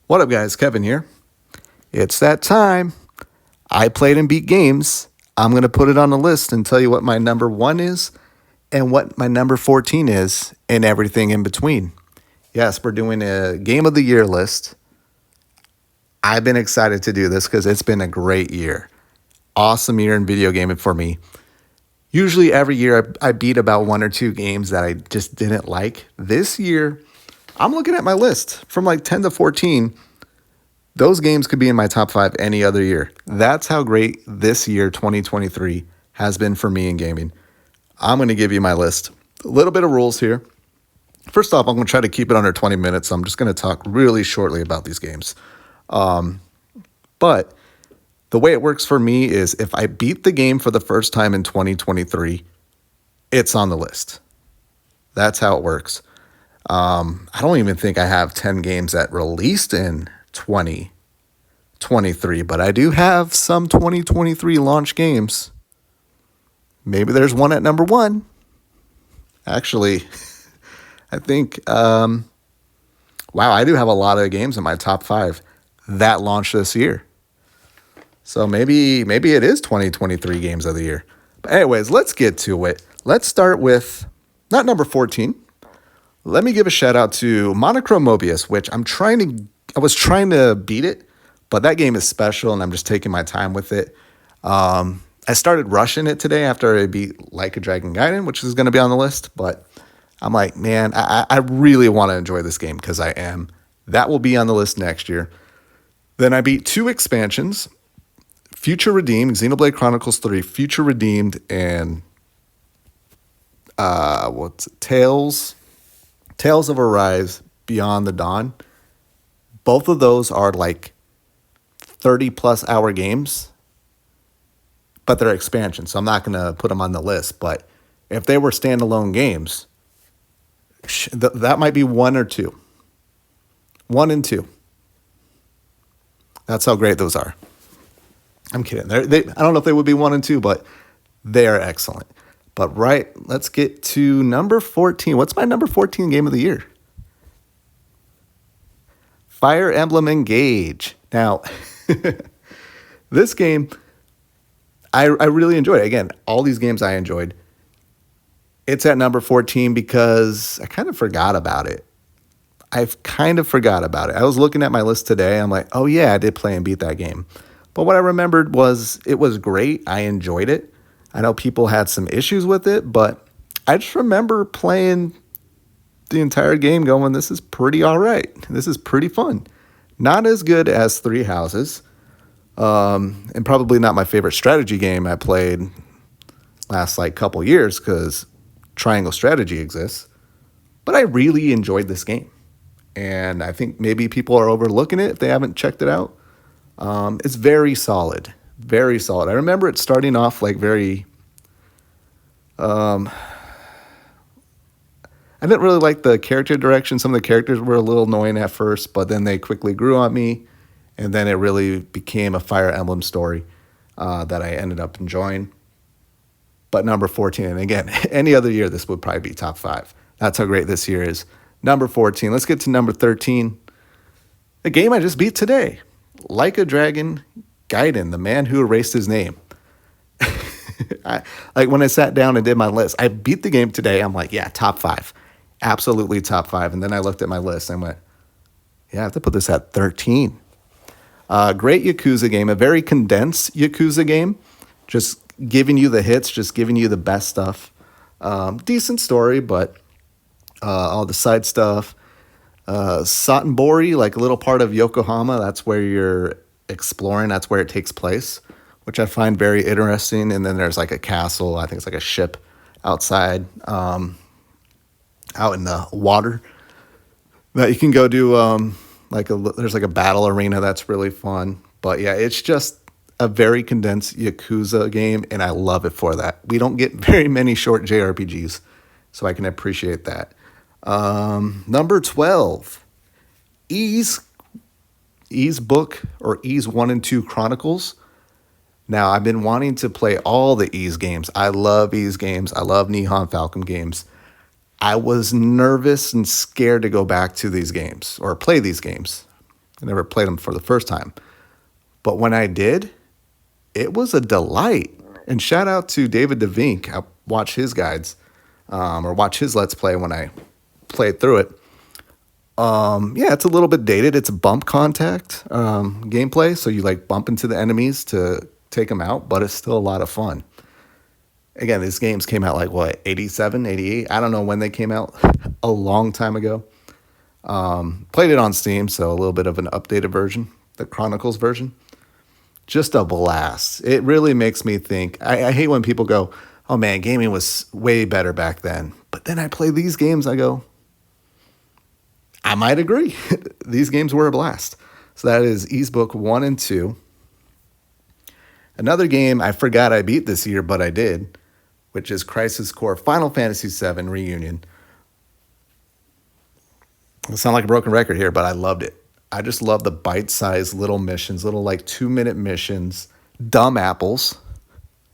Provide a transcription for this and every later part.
What up, guys? Kevin here. It's that time. I played and beat games. I'm going to put it on the list and tell you what my number one is and what my number 14 is and everything in between. Yes, we're doing a game of the year list. I've been excited to do this because it's been a great year. Awesome year in video gaming for me. Usually every year I beat about one or two games that I just didn't like. This year, I'm looking at my list from like 10 to 14. Those games could be in my top five any other year. That's how great this year, 2023, has been for me in gaming. I'm going to give you my list. A little bit of rules here. First off, I'm going to try to keep it under 20 minutes. So I'm just going to talk really shortly about these games. But the way it works for me is if I beat the game for the first time in 2023, it's on the list. That's how it works. I don't even think I have 10 games that released in 2023, but I do have some 2023 launch games. Maybe there's one at number one. Actually, I think, wow, I do have a lot of games in my top five that launched this year. So maybe it is 2023 games of the year. But anyways, let's get to it. Let's start with not number 14. Let me give a shout out to Monochrome Mobius, which I was trying to beat it, but that game is special and I'm just taking my time with it. I started rushing it today after I beat Like a Dragon Gaiden, which is going to be on the list, but I'm like, man, I really want to enjoy this game because I am. That will be on the list next year. Then I beat two expansions, Future Redeemed, Xenoblade Chronicles 3, Future Redeemed, and Tales of Arise Beyond the Dawn. Both of those are like 30 plus hour games, but they're expansions. So I'm not going to put them on the list. But if they were standalone games, that might be one or two. 1 and 2. That's how great those are. I'm kidding. I don't know if they would be 1 and 2, but they are excellent. But let's get to number 14. What's my number 14 game of the year? Fire Emblem Engage. Now, this game, I really enjoyed it. Again, all these games I enjoyed. It's at number 14 because I kind of forgot about it. I was looking at my list today. I'm like, oh yeah, I did play and beat that game. But what I remembered was it was great. I enjoyed it. I know people had some issues with it, but I just remember playing the entire game going, this is pretty all right. This is pretty fun. Not as good as Three Houses, and probably not my favorite strategy game I played last couple years because Triangle Strategy exists. But I really enjoyed this game. And I think maybe people are overlooking it if they haven't checked it out. It's very solid. Very solid. I remember it starting off very... I didn't really like the character direction. Some of the characters were a little annoying at first, but then they quickly grew on me. And then it really became a Fire Emblem story that I ended up enjoying. But number 14, and again, any other year, this would probably be top 5. That's how great this year is. Number 14. Let's get to number 13. The game I just beat today. Like a Dragon Gaiden, the man who erased his name. When I sat down and did my list, I beat the game today. I'm like, yeah, top 5. Absolutely top 5. And then I looked at my list and went, yeah, I have to put this at 13. Great Yakuza game, a very condensed Yakuza game. Just giving you the hits, just giving you the best stuff. Decent story, but all the side stuff. Satonbori, a little part of Yokohama, that's where you're exploring. That's where it takes place, which I find very interesting. And then there's a castle. I think it's a ship outside, out in the water that you can go do. There's a battle arena that's really fun. But yeah, it's just a very condensed Yakuza game, and I love it for that. We don't get very many short JRPGs, so I can appreciate that. Number 12, Ys Book or Ys 1 and 2 Chronicles. Now, I've been wanting to play all the Ys games. I love Ys games. I love Nihon Falcom games. I was nervous and scared to go back to these games or play these games. I never played them for the first time. But when I did, it was a delight. And shout out to David DeVink. I watch his guides or watch his Let's Play when I played through it. Yeah, it's a little bit dated. It's a bump contact gameplay. So you like bump into the enemies to take them out, but it's still a lot of fun. Again, these games came out like what, 87, 88? I don't know when they came out, a long time ago. Played it on Steam, so a little bit of an updated version, the Chronicles version. Just a blast. It really makes me think. I hate when people go, oh man, gaming was way better back then. But then I play these games, I go, I might agree. These games were a blast. So that is Easebook 1 and 2. Another game I forgot I beat this year, but I did, which is Crisis Core Final Fantasy VII Reunion. I sound like a broken record here, but I loved it. I just love the bite-sized little missions, little like 2-minute missions, dumb apples,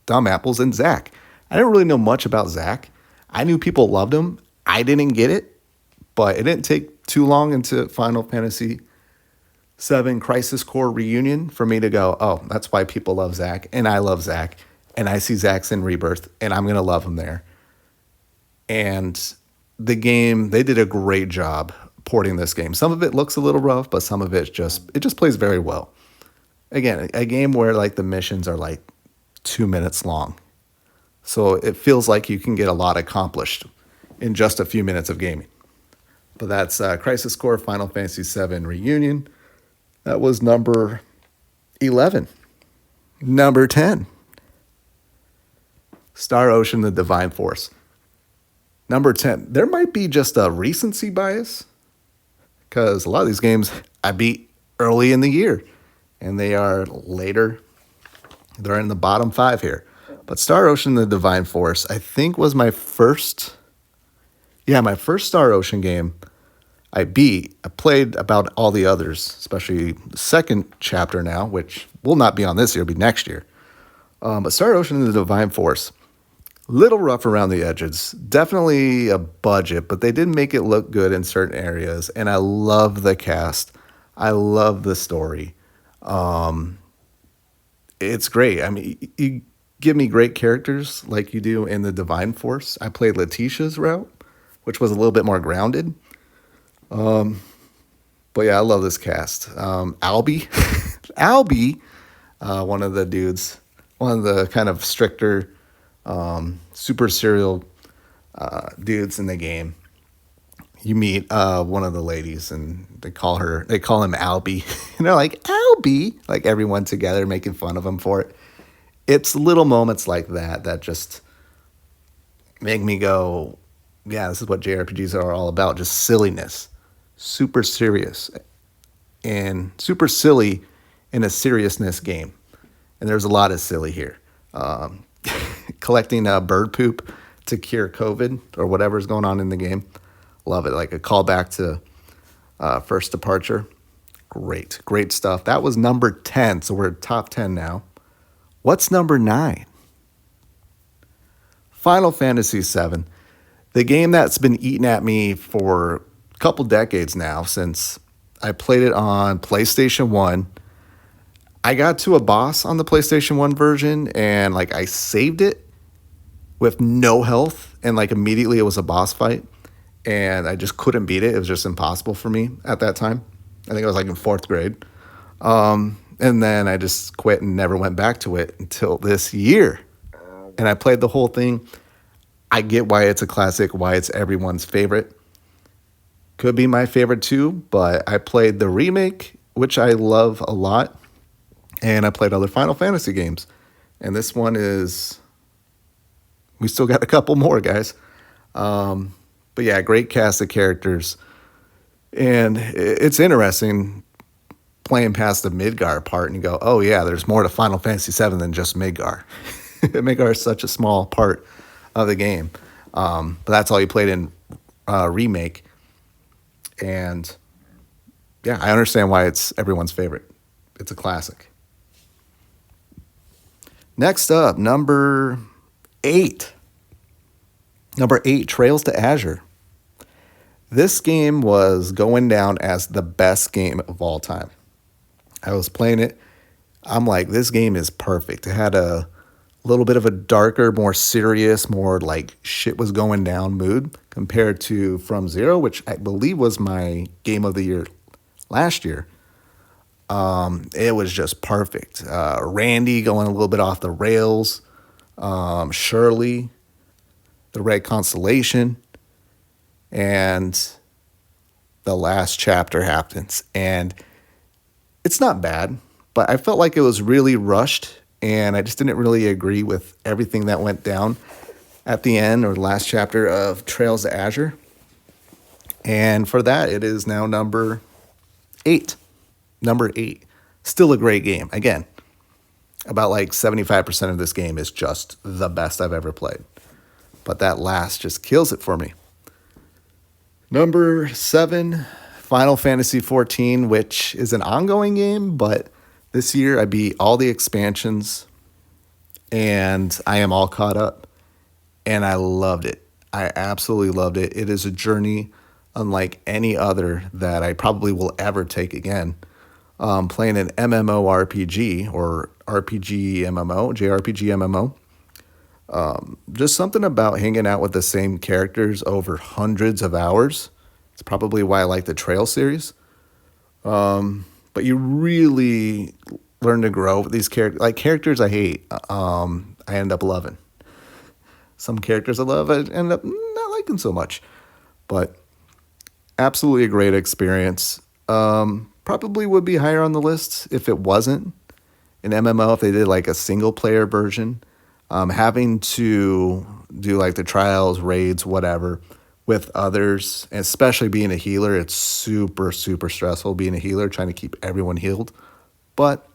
and Zack. I didn't really know much about Zack. I knew people loved him. I didn't get it, but it didn't take too long into Final Fantasy VII Crisis Core Reunion for me to go, oh, that's why people love Zack, and I love Zack, and I see Zack's in Rebirth, and I'm going to love him there. And the game, they did a great job porting this game. Some of it looks a little rough, but some of it just plays very well. Again, a game where like the missions are like 2 minutes long. So it feels like you can get a lot accomplished in just a few minutes of gaming. But that's Crisis Core Final Fantasy VII Reunion. That was number 11. Number 10. Star Ocean: The Divine Force. Number 10. There might be just a recency bias, because a lot of these games I beat early in the year, and they are later. They're in the bottom 5 here. But Star Ocean: The Divine Force, I think, was my first Star Ocean game I beat. I played about all the others, especially the second chapter now, which will not be on this year, it'll be next year. But Star Ocean: The Divine Force, little rough around the edges, definitely a budget, but they did make it look good in certain areas. And I love the cast. I love the story. It's great. I mean, you give me great characters like you do in the Divine Force. I played Letitia's route, which was a little bit more grounded. But yeah, I love this cast. Albie, one of the dudes, one of the kind of stricter, super serial dudes in the game. You meet one of the ladies, and they call him Albie, and they're like, Albie, like everyone together making fun of him for it. It's little moments like that that just make me go, yeah, this is what JRPGs are all about, just silliness. Super serious and super silly in a seriousness game. And there's a lot of silly here. Collecting bird poop to cure COVID or whatever's going on in the game. Love it. Like a callback to First Departure. Great stuff. That was number 10. So we're top 10 now. What's number 9? Final Fantasy VII. The game that's been eating at me for couple decades now, since I played it on PlayStation 1. I got to a boss on the PlayStation 1 version, and like I saved it with no health, and like immediately it was a boss fight, and I just couldn't beat it. It was just impossible for me at that time. I think I was like in 4th grade. And then I just quit and never went back to it until this year. And I played the whole thing. I get why it's a classic, why it's everyone's favorite. Could be my favorite too, but I played the remake, which I love a lot, and I played other Final Fantasy games. And this one is, we still got a couple more, guys. But yeah, great cast of characters. And it's interesting playing past the Midgar part, and you go, oh yeah, there's more to Final Fantasy VII than just Midgar. Midgar is such a small part of the game. But that's all you played in remake. And yeah, I understand why it's everyone's favorite. It's a classic. Next up, number 8. Number 8, Trails to Azure. This game was going down as the best game of all time. I was playing it. I'm like, this game is perfect. It had a little bit of a darker, more serious, more like shit was going down mood compared to From Zero, which I believe was my game of the year last year. It was just perfect. Randy going a little bit off the rails. Shirley, the Red Constellation, and the last chapter happens. And it's not bad, but I felt like it was really rushed, and I just didn't really agree with everything that went down at the end or the last chapter of Trails to Azure. And for that, it is now number 8. Number 8. Still a great game. Again, about like 75% of this game is just the best I've ever played. But that last just kills it for me. Number 7, Final Fantasy XIV, which is an ongoing game, but this year I beat all the expansions and I am all caught up. And I loved it. I absolutely loved it. It is a journey unlike any other that I probably will ever take again. Playing an MMORPG or RPG MMO, JRPG MMO. Just something about hanging out with the same characters over hundreds of hours. It's probably why I like the Trail series. But you really learn to grow with these characters. Like characters I hate, I end up loving. Some characters I love, I end up not liking so much. But absolutely a great experience. Probably would be higher on the list if it wasn't an MMO, if they did like a single player version. Having to do like the trials, raids, whatever, with others, and especially being a healer, it's super, super stressful being a healer, trying to keep everyone healed. But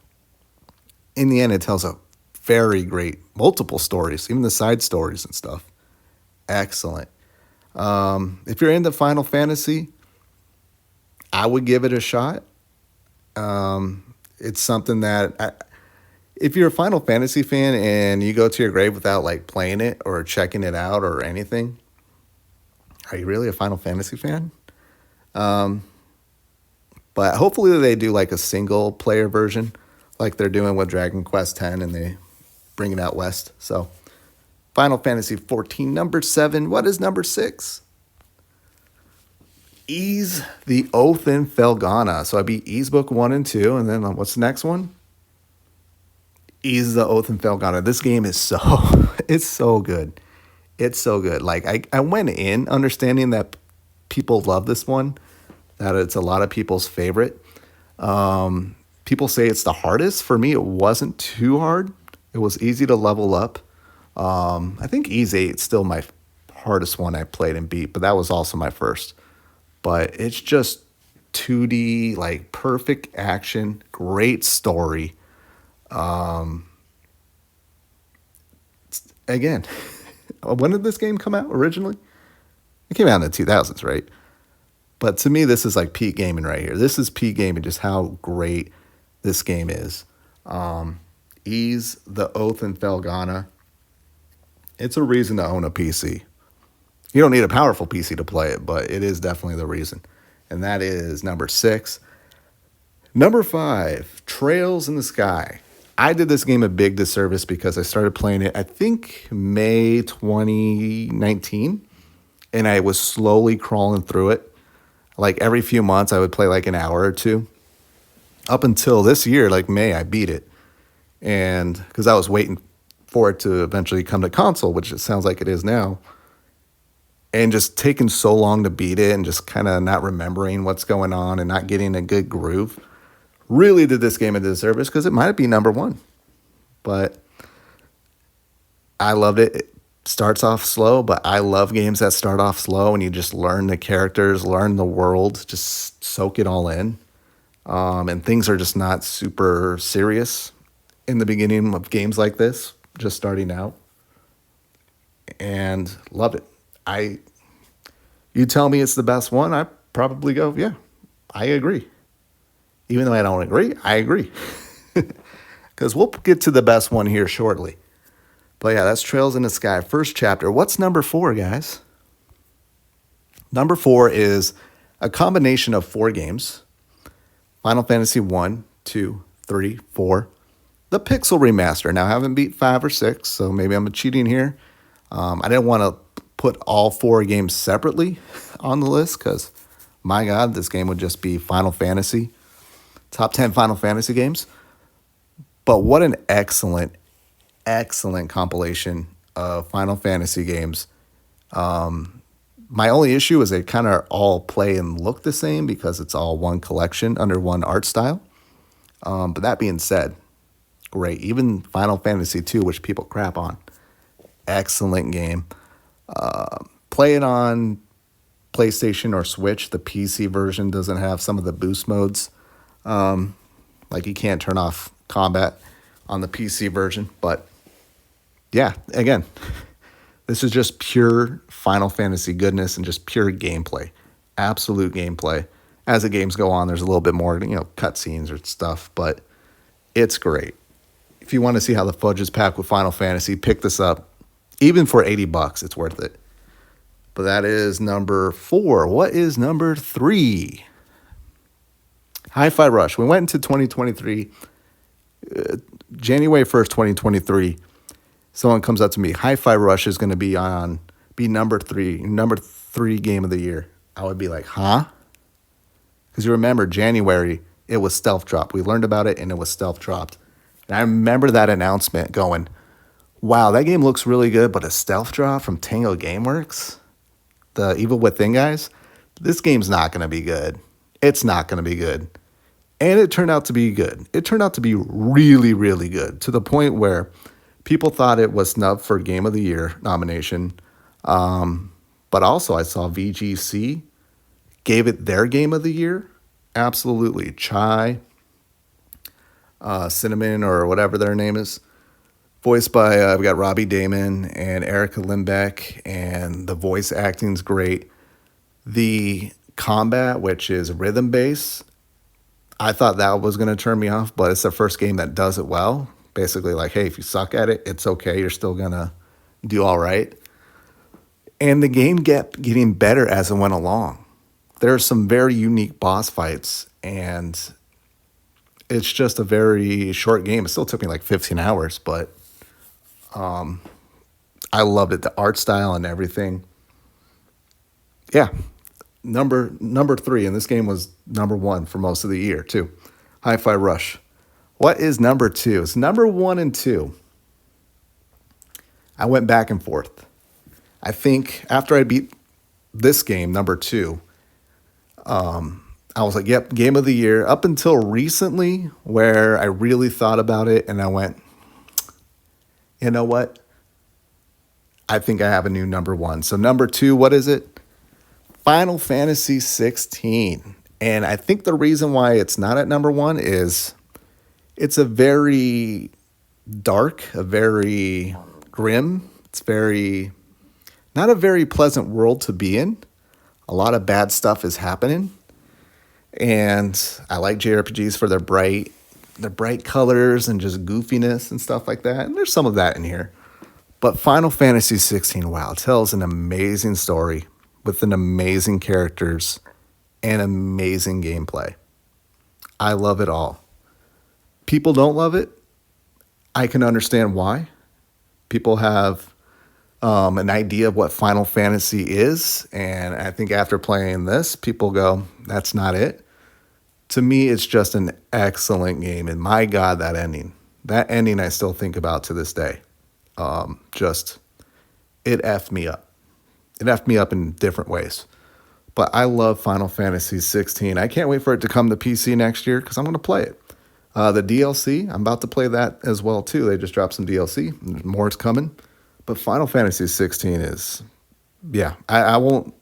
in the end, it tells a very great multiple stories, even the side stories and stuff. Excellent. If you're into Final Fantasy, I would give it a shot. It's something that if you're a Final Fantasy fan and you go to your grave without like playing it or checking it out or anything, are you really a Final Fantasy fan? But hopefully they do like a single player version like they're doing with Dragon Quest X and they bring it out west. So Final Fantasy XIV, number 7. What is number 6? Ys the Oath in Felghana. So I beat Ys Book 1 and 2, and then what's the next one? Ys the Oath in Felghana. This game is it's so good. It's so good. Like I went in understanding that people love this one, that it's a lot of people's favorite. People say it's the hardest. For me, it wasn't too hard. It was easy to level up. I think Ys 8 is still my hardest one I played and beat, but that was also my first. But it's just 2D, like perfect action, great story. Again, when did this game come out originally? It came out in the 2000s, right? But to me, this is like peak gaming right here. This is peak gaming, just how great this game is. Ys the Oath in Felghana. It's a reason to own a PC. You don't need a powerful PC to play it, but it is definitely the reason. And that is number 6. Number 5, Trails in the Sky. I did this game a big disservice because I started playing it, I think, May 2019. And I was slowly crawling through it. Like every few months, I would play like an hour or two. Up until this year, like May, I beat it. And because I was waiting for it to eventually come to console, which it sounds like it is now. And just taking so long to beat it and just kind of not remembering what's going on and not getting a good groove really did this game a disservice because it might be number 1. But I loved it. It starts off slow, but I love games that start off slow and you just learn the characters, learn the world, just soak it all in. And things are just not super serious in the beginning of games like this, just starting out. And loved it. You tell me it's the best one, I probably go, yeah, I agree. Even though I don't agree, I agree. Because we'll get to the best one here shortly. But yeah, that's Trails in the Sky, first chapter. What's number 4, guys? Number 4 is a combination of 4 games. Final Fantasy 1, 2, 3, 4. The Pixel Remaster. Now, I haven't beat 5 or 6, so maybe I'm cheating here. I didn't want to put all 4 games separately on the list because, my God, this game would just be Final Fantasy. Top 10 Final Fantasy games. But what an excellent, excellent compilation of Final Fantasy games. My only issue is they kind of all play and look the same because it's all one collection under one art style. But that being said, great. Even Final Fantasy II, which people crap on, excellent game. Play it on PlayStation or Switch. The PC version doesn't have some of the boost modes. Like you can't turn off combat on the PC version. But yeah, again, this is just pure Final Fantasy goodness and just pure gameplay. Absolute gameplay. As the games go on, there's a little bit more, cutscenes or stuff, but it's great. If you want to see how the fudge is packed with Final Fantasy, pick this up. Even for $80, it's worth it. But that is number 4. What is number 3? Hi-Fi Rush. We went into 2023, January 1st, 2023. Someone comes up to me, Hi-Fi Rush is going to be number 3 game of the year. I would be like, huh? Because you remember January, it was stealth dropped. We learned about it and it was stealth dropped. And I remember that announcement going, wow, that game looks really good, but a stealth drop from Tango Gameworks, the Evil Within guys, this game's not going to be good. It's not going to be good. And it turned out to be good. It turned out to be really, really good, to the point where people thought it was snubbed for Game of the Year nomination. But also I saw VGC gave it their Game of the Year. Absolutely. Chai, Cinnamon, or whatever their name is. Voiced by, we got Robbie Damon and Erica Limbeck, and the voice acting's great. The combat, which is rhythm bass, I thought that was going to turn me off, but it's the first game that does it well. Basically like, hey, if you suck at it, it's okay. You're still going to do all right. And the game kept getting better as it went along. There are some very unique boss fights, and it's just a very short game. It still took me like 15 hours, but I loved it. The art style and everything. Yeah. Number 3, and this game was number 1 for most of the year too. Hi-Fi Rush. What is number 2? It's number 1 and 2. I went back and forth. I think after I beat this game, number 2, I was like, yep, game of the year. Up until recently, where I really thought about it and I went, you know what? I think I have a new number 1. So number 2, what is it? Final Fantasy 16. And I think the reason why it's not at number 1 is it's a very dark, a very grim, not a very pleasant world to be in. A lot of bad stuff is happening. And I like JRPGs for their bright colors and just goofiness and stuff like that. And there's some of that in here. But Final Fantasy 16, wow, tells an amazing story with an amazing characters and amazing gameplay. I love it all. People don't love it. I can understand why. People have an idea of what Final Fantasy is, and I think after playing this, people go, that's not it. To me, it's just an excellent game, and my God, that ending I still think about to this day. It effed me up. It effed me up in different ways. But I love Final Fantasy 16. I can't wait for it to come to PC next year because I'm going to play it. The DLC, I'm about to play that as well, too. They just dropped some DLC. More is coming. But Final Fantasy 16 is, yeah, I won't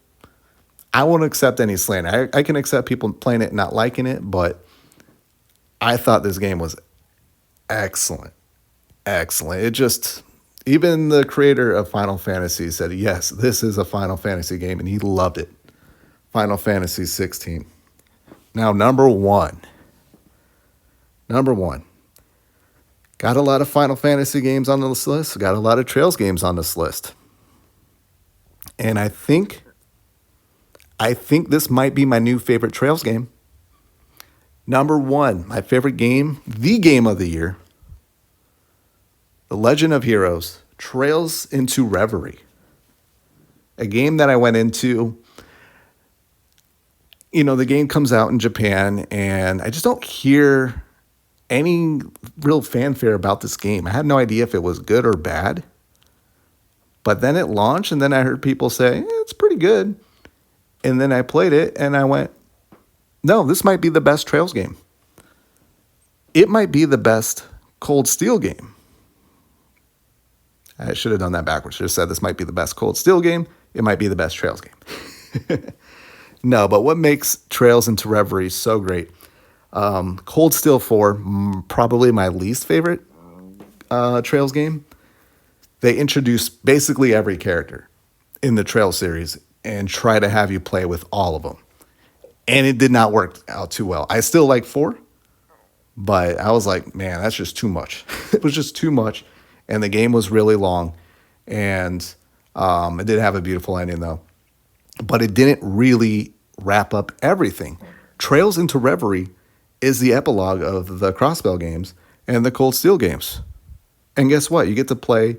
accept any slander. I can accept people playing it and not liking it, but I thought this game was excellent. Excellent. It just, even the creator of Final Fantasy said, yes, this is a Final Fantasy game, and he loved it. Final Fantasy 16. Now, number 1. Got a lot of Final Fantasy games on this list. Got a lot of Trails games on this list. And I think this might be my new favorite Trails game. Number one, my favorite game, the game of the year, The Legend of Heroes, Trails into Reverie. A game that I went into, the game comes out in Japan, and I just don't hear any real fanfare about this game. I had no idea if it was good or bad. But then it launched, and then I heard people say, it's pretty good. And then I played it, and I went, no, this might be the best Trails game. It might be the best Cold Steel game. I should have done that backwards. Should have said this might be the best Cold Steel game. It might be the best Trails game. No, but what makes Trails into Reverie so great? Cold Steel 4, probably my least favorite Trails game. They introduce basically every character in the Trails series and try to have you play with all of them. And it did not work out too well. I still like 4, but I was like, man, that's just too much. It was just too much. And the game was really long. And it did have a beautiful ending, though. But it didn't really wrap up everything. Trails into Reverie is the epilogue of the Crossbell games and the Cold Steel games. And guess what? You get to play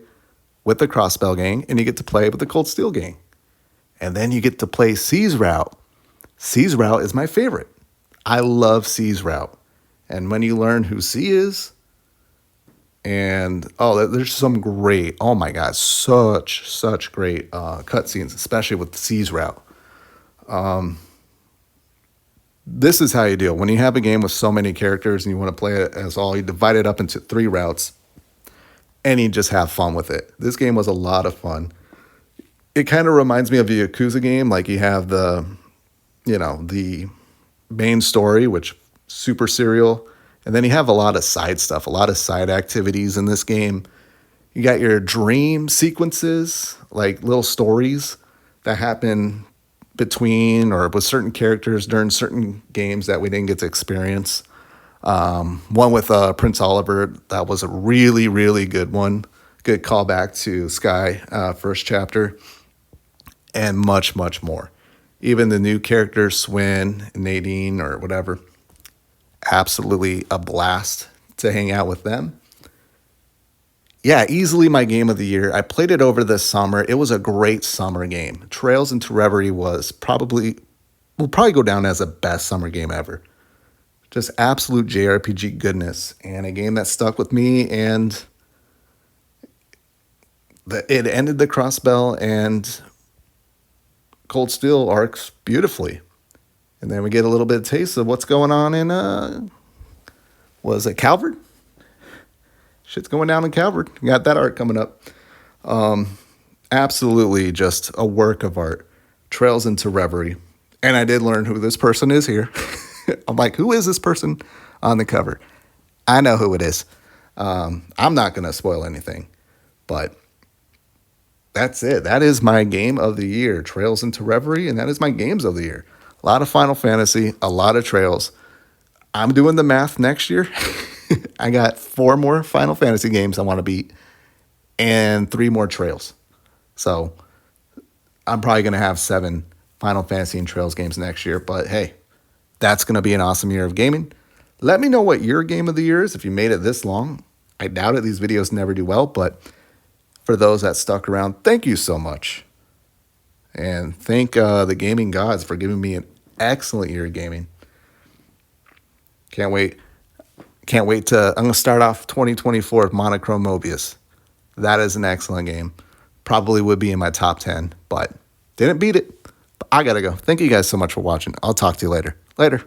with the Crossbell gang, and you get to play with the Cold Steel gang. And then you get to play C's Route. C's Route is my favorite. I love C's Route. And when you learn who C is, and there's some great, oh my God, such great cutscenes, especially with C's Route. This is how you do it. When you have a game with so many characters and you want to play it as all, you divide it up into 3 routes, and you just have fun with it. This game was a lot of fun. It kind of reminds me of a Yakuza game. Like you have the main story, which super serial, and then you have a lot of side stuff, a lot of side activities in this game. You got your dream sequences, like little stories that happen between or with certain characters during certain games that we didn't get to experience. One with Prince Oliver, that was a really, really good one. Good callback to Sky, first chapter. And much, much more. Even the new characters, Swin, Nadine, or whatever. Absolutely a blast to hang out with them. Yeah, easily my game of the year. I played it over the summer. It was a great summer game. Trails into Reverie will probably go down as the best summer game ever. Just absolute JRPG goodness, and a game that stuck with me, and it ended the Crossbell and Cold Steel arcs beautifully. And then we get a little bit of taste of what's going on in, was it Calvard? Shit's going down in Calvard. We got that art coming up. Absolutely just a work of art. Trails into Reverie. And I did learn who this person is here. I'm like, who is this person on the cover? I know who it is. I'm not going to spoil anything. But that's it. That is my game of the year. Trails into Reverie. And that is my games of the year. A lot of Final Fantasy. A lot of Trails. I'm doing the math next year. I got 4 more Final Fantasy games I want to beat and 3 more Trails. So I'm probably going to have 7 Final Fantasy and Trails games next year. But hey, that's going to be an awesome year of gaming. Let me know what your game of the year is if you made it this long. I doubt it. These videos never do well. But for those that stuck around, thank you so much. And thank the gaming gods for giving me an excellent year of gaming. Can't wait. I'm going to start off 2024 with Monochrome Mobius. That is an excellent game. Probably would be in my top 10, but didn't beat it. But I got to go. Thank you guys so much for watching. I'll talk to you later. Later.